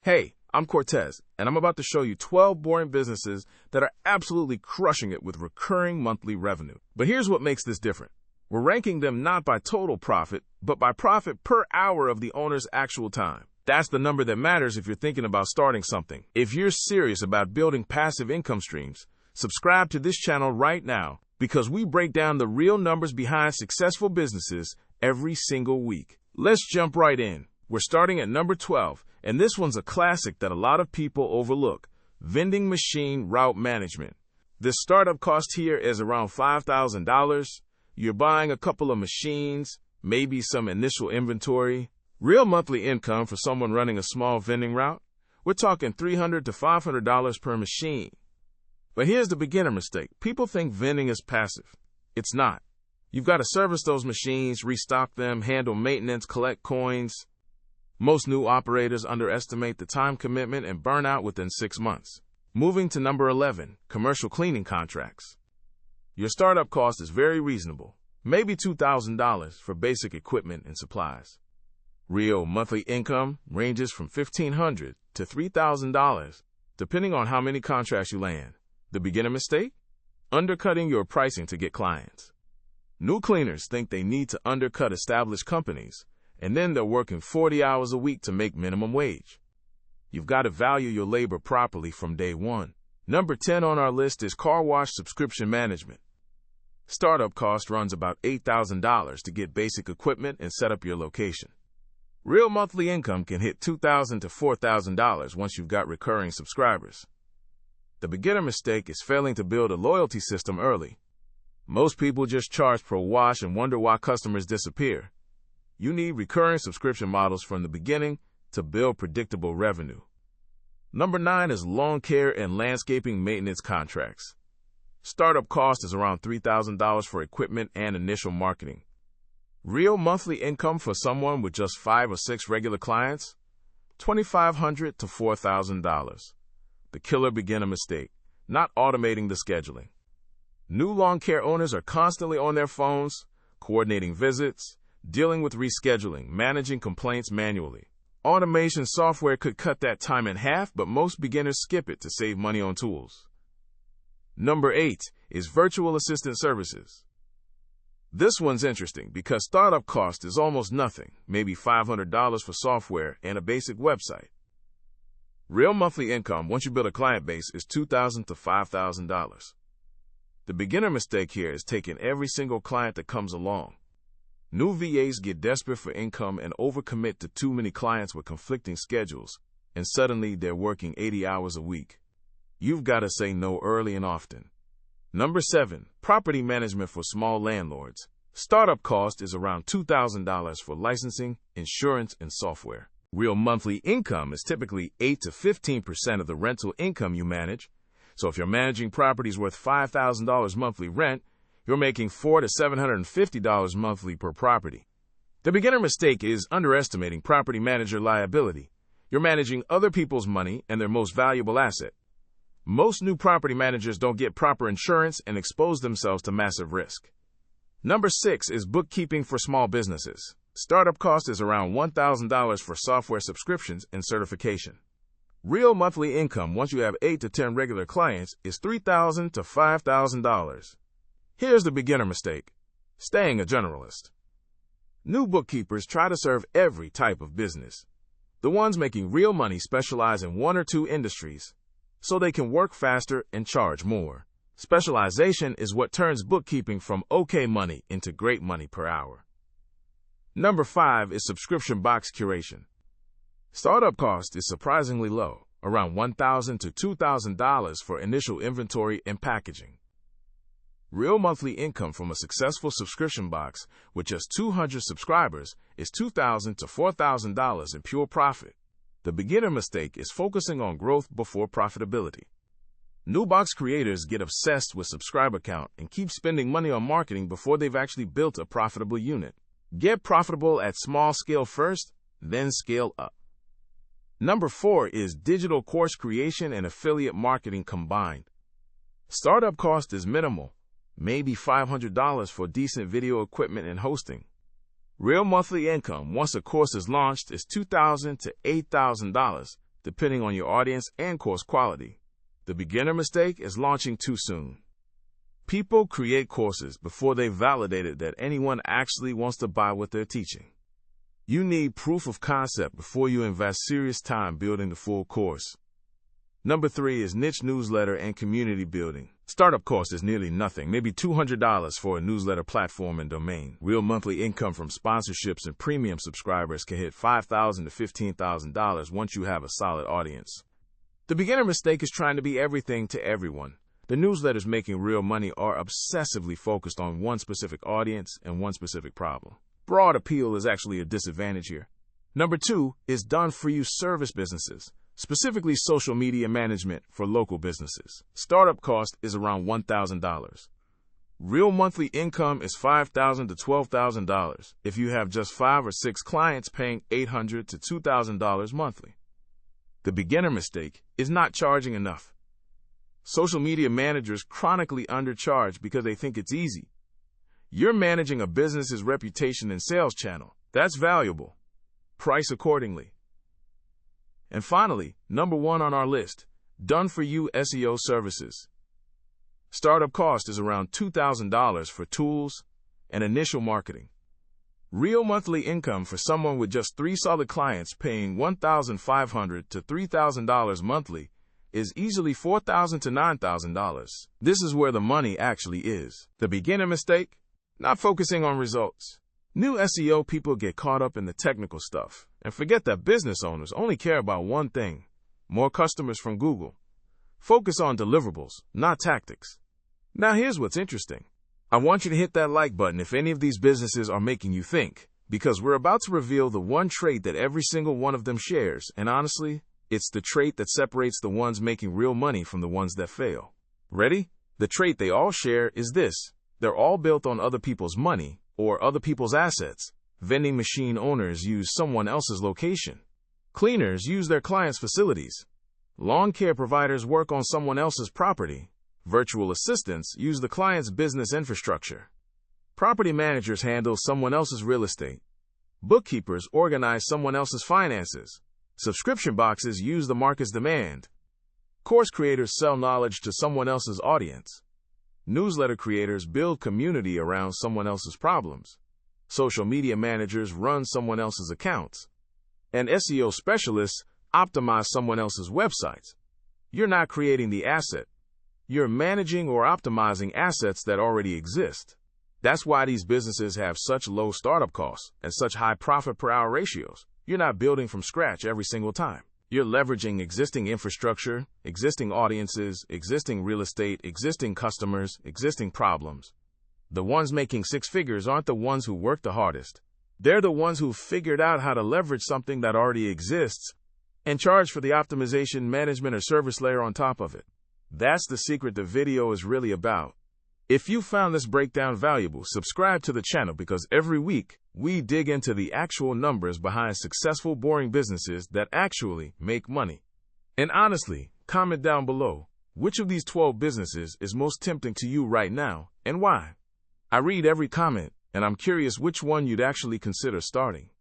Hey, I'm Cortez, and I'm about to show you 12 boring businesses that are absolutely crushing it with recurring monthly revenue. But here's what makes this different. We're ranking them not by total profit, but by profit per hour of the owner's actual time. That's the number that matters if you're thinking about starting something. If you're serious about building passive income streams, subscribe to this channel right now because we break down the real numbers behind successful businesses every single week. Let's jump right in. We're starting at number 12, and this one's a classic that a lot of people overlook: vending machine route management. The startup cost here is around $5,000. You're buying a couple of machines, maybe some initial inventory. Real monthly income for someone running a small vending route? We're talking $300 to $500 per machine. But here's the beginner mistake. People think vending is passive. It's not. You've got to service those machines, restock them, handle maintenance, collect coins. Most new operators underestimate the time commitment and burn out within 6 months. Moving to number 11, commercial cleaning contracts. Your startup cost is very reasonable, maybe $2,000 for basic equipment and supplies. Real monthly income ranges from $1,500 to $3,000, depending on how many contracts you land. The beginner mistake? Undercutting your pricing to get clients. New cleaners think they need to undercut established companies, and then they're working 40 hours a week to make minimum wage. You've got to value your labor properly from day one. Number 10 on our list is car wash subscription management. Startup cost runs about $8,000 to get basic equipment and set up your location. Real monthly income can hit $2,000 to $4,000 once you've got recurring subscribers. The beginner mistake is failing to build a loyalty system early. Most people just charge per wash and wonder why customers disappear. You need recurring subscription models from the beginning to build predictable revenue. Number 9 is lawn care and landscaping maintenance contracts. Startup cost is around $3,000 for equipment and initial marketing. Real monthly income for someone with just 5 or 6 regular clients? $2,500 to $4,000. The killer beginner mistake: not automating the scheduling. New lawn care owners are constantly on their phones, coordinating visits, dealing with rescheduling, managing complaints manually. Automation software could cut that time in half, but most beginners skip it to save money on tools. Number 8 is virtual assistant services. This one's interesting because startup cost is almost nothing, maybe $500 for software and a basic website. Real monthly income once you build a client base is $2,000 to $5,000. The beginner mistake here is taking every single client that comes along. New VAs get desperate for income and overcommit to too many clients with conflicting schedules, and suddenly they're working 80 hours a week. You've got to say no early and often. Number 7, property management for small landlords. Startup cost is around $2,000 for licensing, insurance, and software. Real monthly income is typically 8 to 15% of the rental income you manage. So if you're managing properties worth $5,000 monthly rent, you're making $400 to $750 monthly per property. The beginner mistake is underestimating property manager liability. You're managing other people's money and their most valuable asset. Most new property managers don't get proper insurance and expose themselves to massive risk. Number 6 is bookkeeping for small businesses. Startup cost is around $1,000 for software subscriptions and certification. Real monthly income once you have 8 to 10 regular clients is $3,000 to $5,000. Here's the beginner mistake: staying a generalist. New bookkeepers try to serve every type of business. The ones making real money specialize in 1 or 2 industries, so they can work faster and charge more. Specialization is what turns bookkeeping from okay money into great money per hour. Number 5 is subscription box curation. Startup cost is surprisingly low, around $1,000 to $2,000 for initial inventory and packaging. Real monthly income from a successful subscription box with just 200 subscribers is $2,000 to $4,000 in pure profit. The beginner mistake is focusing on growth before profitability. New box creators get obsessed with subscriber count and keep spending money on marketing before they've actually built a profitable unit. Get profitable at small scale first, then scale up. Number 4 is digital course creation and affiliate marketing combined. Startup cost is minimal, maybe $500 for decent video equipment and hosting. Real monthly income once a course is launched is $2,000 to $8,000, depending on your audience and course quality. The beginner mistake is launching too soon. People create courses before they've validated that anyone actually wants to buy what they're teaching. You need proof of concept before you invest serious time building the full course. Number 3 is niche newsletter and community building. Startup cost is nearly nothing, maybe $200 for a newsletter platform and domain. Real monthly income from sponsorships and premium subscribers can hit $5,000 to $15,000 once you have a solid audience. The beginner mistake is trying to be everything to everyone. The newsletters making real money are obsessively focused on one specific audience and one specific problem. Broad appeal is actually a disadvantage here. Number 2 is done-for-you service businesses, specifically social media management for local businesses. Startup cost is around $1,000. Real monthly income is $5,000 to $12,000 if you have just 5 or 6 clients paying $800 to $2,000 monthly. The beginner mistake is not charging enough. Social media managers chronically undercharge because they think it's easy. You're managing a business's reputation and sales channel. That's valuable. Price accordingly. And finally, number 1 on our list, done-for-you SEO services. Startup cost is around $2,000 for tools and initial marketing. Real monthly income for someone with just 3 solid clients paying $1,500 to $3,000 monthly is easily $4,000 to $9,000. This is where the money actually is. The beginner mistake? Not focusing on results. New SEO people get caught up in the technical stuff and forget that business owners only care about one thing: more customers from Google. Focus on deliverables, not tactics. Now here's what's interesting. I want you to hit that like button if any of these businesses are making you think, because we're about to reveal the one trait that every single one of them shares, and honestly, it's the trait that separates the ones making real money from the ones that fail. Ready? The trait they all share is this: they're all built on other people's money or other people's assets. Vending machine owners use someone else's location. Cleaners use their clients' facilities. Lawn care providers work on someone else's property. Virtual assistants use the client's business infrastructure. Property managers handle someone else's real estate. Bookkeepers organize someone else's finances. Subscription boxes use the market's demand. Course creators sell knowledge to someone else's audience. Newsletter creators build community around someone else's problems. Social media managers run someone else's accounts. And SEO specialists optimize someone else's websites. You're not creating the asset. You're managing or optimizing assets that already exist. That's why these businesses have such low startup costs and such high profit per hour ratios. You're not building from scratch every single time. You're leveraging existing infrastructure, existing audiences, existing real estate, existing customers, existing problems. The ones making 6 figures aren't the ones who work the hardest. They're the ones who figured out how to leverage something that already exists and charge for the optimization, management, or service layer on top of it. That's the secret the video is really about. If you found this breakdown valuable, subscribe to the channel, because every week we dig into the actual numbers behind successful, boring businesses that actually make money. And honestly, comment down below, which of these 12 businesses is most tempting to you right now, and why? I read every comment, and I'm curious which one you'd actually consider starting.